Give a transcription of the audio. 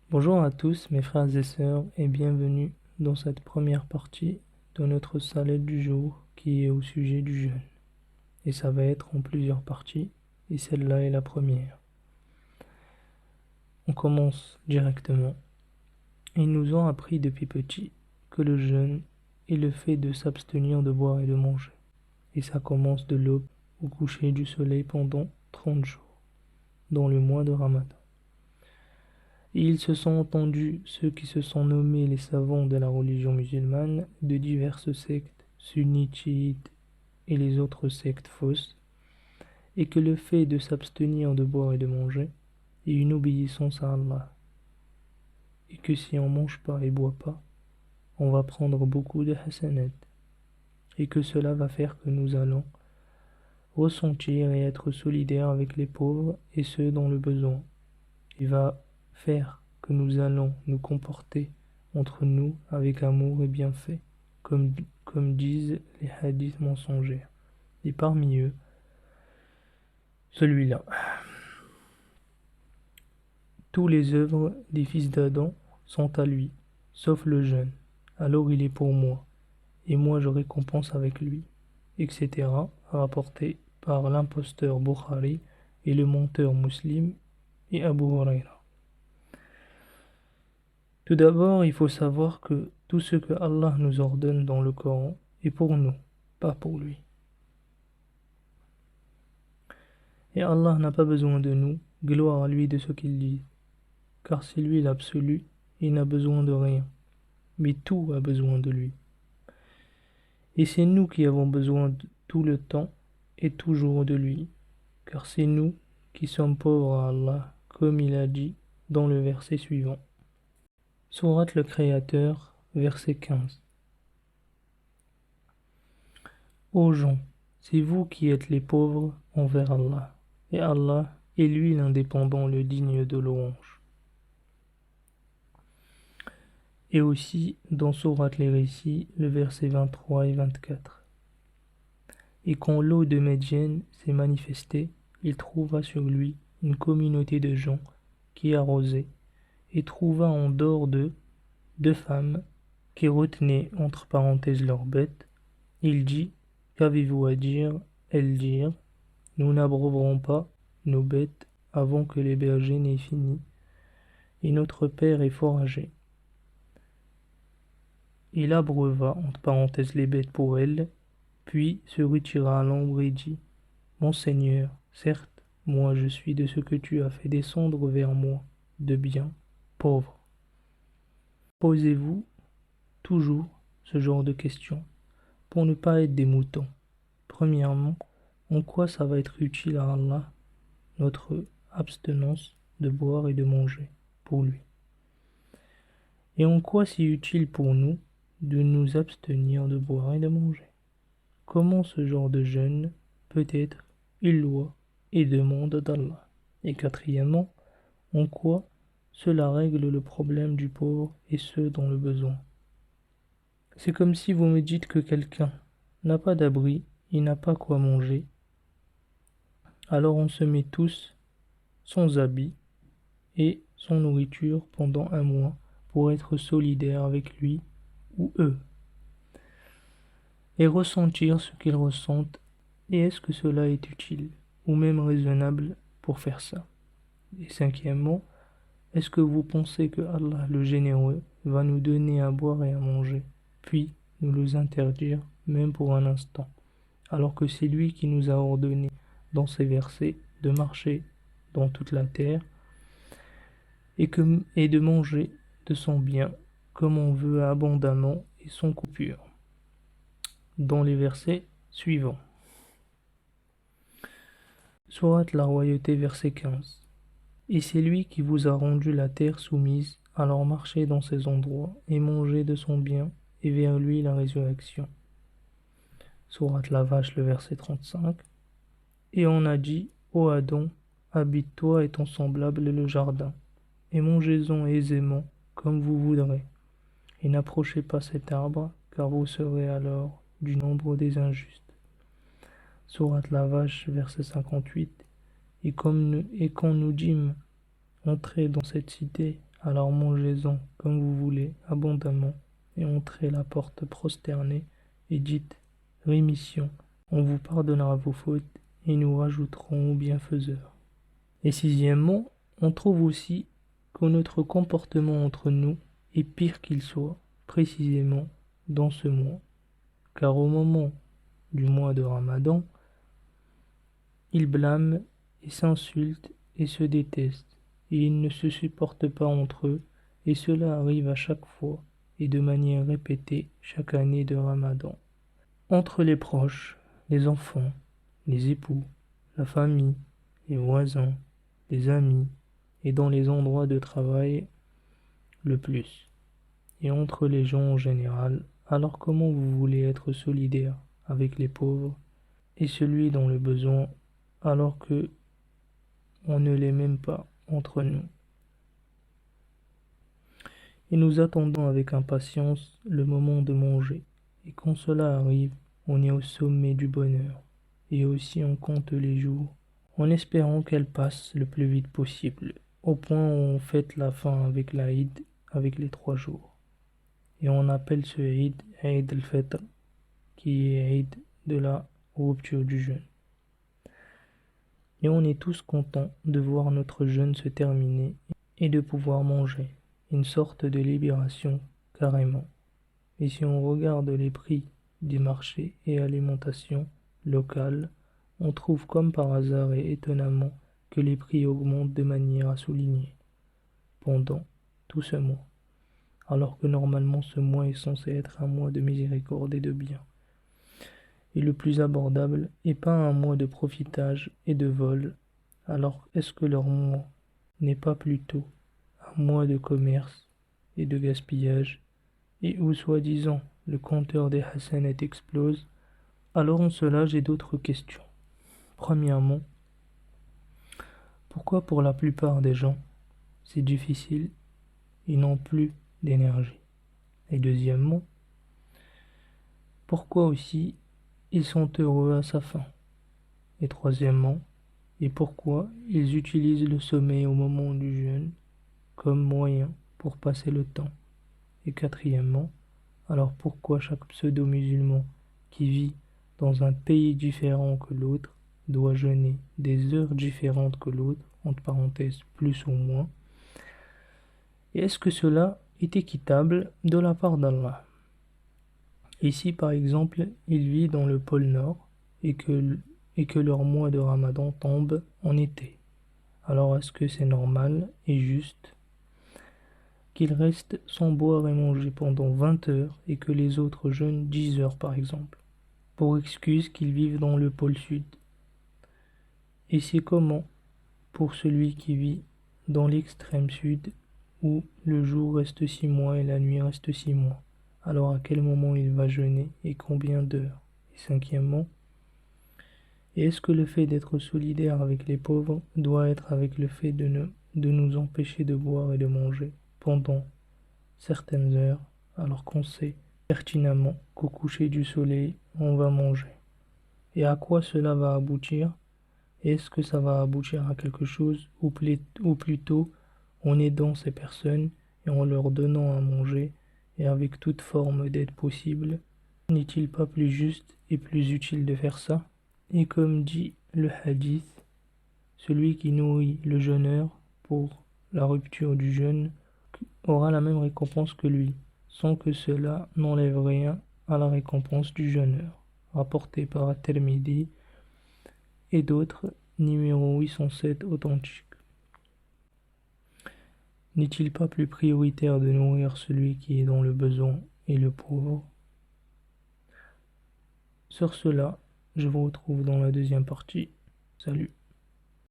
Bonjour à tous mes frères et sœurs et bienvenue dans cette première partie de notre salade du jour qui est au sujet du jeûne. Et ça va être en plusieurs parties et celle-là est la première. On commence directement. Ils nous ont appris depuis petit que le jeûne est le fait de s'abstenir de boire et de manger. Et ça commence de l'aube au coucher du soleil pendant 30 jours, dans le mois de Ramadan. Et ils se sont entendus, ceux qui se sont nommés les savants de la religion musulmane, de diverses sectes, sunnites, chiites et les autres sectes fausses, et que le fait de s'abstenir de boire et de manger est une obéissance à Allah, et que si on mange pas et boit pas, on va prendre beaucoup de hasanat, et que cela va faire que nous allons ressentir et être solidaires avec les pauvres et ceux dans le besoin. Il va faire que nous allons nous comporter entre nous avec amour et bienfait, comme disent les hadiths mensongers. Et parmi eux, celui-là. Tous les œuvres des fils d'Adam sont à lui, sauf le jeûne. Alors il est pour moi, et moi je récompense avec lui, etc. rapporté par l'imposteur Bukhari et le menteur Muslim et Abu Huraira. Tout d'abord, il faut savoir que tout ce que Allah nous ordonne dans le Coran est pour nous, pas pour lui. Et Allah n'a pas besoin de nous, gloire à lui de ce qu'il dit, car c'est lui l'absolu, il n'a besoin de rien, mais tout a besoin de lui. Et c'est nous qui avons besoin tout le temps et toujours de lui, car c'est nous qui sommes pauvres à Allah, comme il a dit dans le verset suivant. Sourate le Créateur, verset 15. Ô gens, c'est vous qui êtes les pauvres envers Allah, et Allah est lui l'indépendant, le digne de louange. Et aussi dans Sourate les Récits, le verset 23 et 24. Et quand l'eau de Médiane s'est manifestée, il trouva sur lui une communauté de gens qui arrosaient, et trouva en dehors d'eux 2 femmes qui retenaient entre parenthèses leurs bêtes. Il dit: Qu'avez-vous à dire? Elles dirent: Nous n'abreuverons pas nos bêtes avant que les bergers n'aient fini, et notre père est fort âgé. Il abreuva entre parenthèses les bêtes pour elles, puis se retira à l'ombre et dit: Mon Seigneur, certes, moi je suis de ce que tu as fait descendre vers moi, de bien, pauvre. Posez-vous toujours ce genre de questions, pour ne pas être des moutons. Premièrement, en quoi ça va être utile à Allah, notre abstinence de boire et de manger, pour lui? Et en quoi c'est utile pour nous de nous abstenir de boire et de manger? Comment ce genre de jeûne peut être une loi et demande d'Allah? Et quatrièmement, en quoi cela règle le problème du pauvre et ceux dans le besoin? C'est comme si vous me dites que quelqu'un n'a pas d'abri, il n'a pas quoi manger, alors on se met tous sans habit et sans nourriture pendant un mois pour être solidaire avec lui ou eux et ressentir ce qu'ils ressentent. Et est-ce que cela est utile ou même raisonnable pour faire ça? Et cinquièmement, est-ce que vous pensez que Allah le généreux va nous donner à boire et à manger, puis nous les interdire même pour un instant, alors que c'est lui qui nous a ordonné dans ces versets de marcher dans toute la terre et de manger de son bien comme on veut abondamment et sans coupure, dans les versets suivants. Sourate la Royauté, verset 15. Et c'est lui qui vous a rendu la terre soumise, alors marchez dans ses endroits et mangez de son bien, et vers lui la résurrection. Sourate la Vache, le verset 35. Et on a dit: Ô Adam, habite-toi et ton semblable le jardin, et mangez-en aisément, comme vous voudrez. Et n'approchez pas cet arbre, car vous serez alors du nombre des injustes. Sourate la Vache, verset 58. Et quand nous dîmes: Entrez dans cette cité, Alors mangez-en comme vous voulez, abondamment, et entrez la porte prosternée, et dites rémission, on vous pardonnera vos fautes, et nous rajouterons au bienfaiseur. Et sixièmement, on trouve aussi que notre comportement entre nous est pire qu'il soit, précisément dans ce mois. Car au moment du mois de Ramadan, ils blâment et s'insultent et se détestent, et ils ne se supportent pas entre eux, et cela arrive à chaque fois et de manière répétée chaque année de Ramadan. Entre les proches, les enfants, les époux, la famille, les voisins, les amis, et dans les endroits de travail le plus, et entre les gens en général, alors comment vous voulez être solidaire avec les pauvres et celui dans le besoin alors que on ne l'est même pas entre nous. Et nous attendons avec impatience le moment de manger, et quand cela arrive, on est au sommet du bonheur, et aussi on compte les jours, en espérant qu'elles passent le plus vite possible, au point où on fête la fin avec la Eid, avec les 3 jours. Et on appelle ce Eid Eid al-Fitr, qui est Eid de la rupture du jeûne. Et on est tous contents de voir notre jeûne se terminer et de pouvoir manger. Une sorte de libération, carrément. Et si on regarde les prix des marchés et alimentations locales, on trouve comme par hasard et étonnamment que les prix augmentent de manière à souligner pendant tout ce mois, alors que normalement ce mois est censé être un mois de miséricorde et de bien, et le plus abordable, et pas un mois de profitage et de vol. Alors est-ce que leur mois n'est pas plutôt un mois de commerce et de gaspillage, et où soi-disant le compteur des Hassanettes explose? Alors en cela j'ai d'autres questions. Premièrement, pourquoi pour la plupart des gens c'est difficile, ils n'ont plus d'énergie? Et deuxièmement, pourquoi aussi ils sont heureux à sa fin? Et troisièmement, et pourquoi ils utilisent le sommeil au moment du jeûne comme moyen pour passer le temps? Et quatrièmement, alors pourquoi chaque pseudo-musulman qui vit dans un pays différent que l'autre doit jeûner des heures différentes que l'autre, entre parenthèses plus ou moins? Et est-ce que cela est équitable de la part d'Allah? Ici par exemple, il vit dans le pôle Nord et que leur mois de Ramadan tombe en été. Alors est-ce que c'est normal et juste qu'ils restent sans boire et manger pendant 20 heures et que les autres jeûnent 10 heures par exemple, pour excuse qu'ils vivent dans le pôle Sud? Et c'est comment pour celui qui vit dans l'extrême Sud où le jour reste 6 mois et la nuit reste 6 mois? Alors à quel moment il va jeûner et combien d'heures? Et cinquièmement, est-ce que le fait d'être solidaire avec les pauvres doit être avec le fait de nous empêcher de boire et de manger pendant certaines heures, alors qu'on sait pertinemment qu'au coucher du soleil, on va manger? Et à quoi cela va aboutir? Est-ce que ça va aboutir à quelque chose, ou plutôt en aidant ces personnes et en leur donnant à manger et avec toute forme d'aide possible? N'est-il pas plus juste et plus utile de faire ça? Et comme dit le hadith, celui qui nourrit le jeûneur pour la rupture du jeûne aura la même récompense que lui, sans que cela n'enlève rien à la récompense du jeûneur, rapporté par At-Tirmidhi et d'autres, numéro 807 authentique. N'est-il pas plus prioritaire de nourrir celui qui est dans le besoin et le pauvre? Sur cela, je vous retrouve dans la deuxième partie. Salut.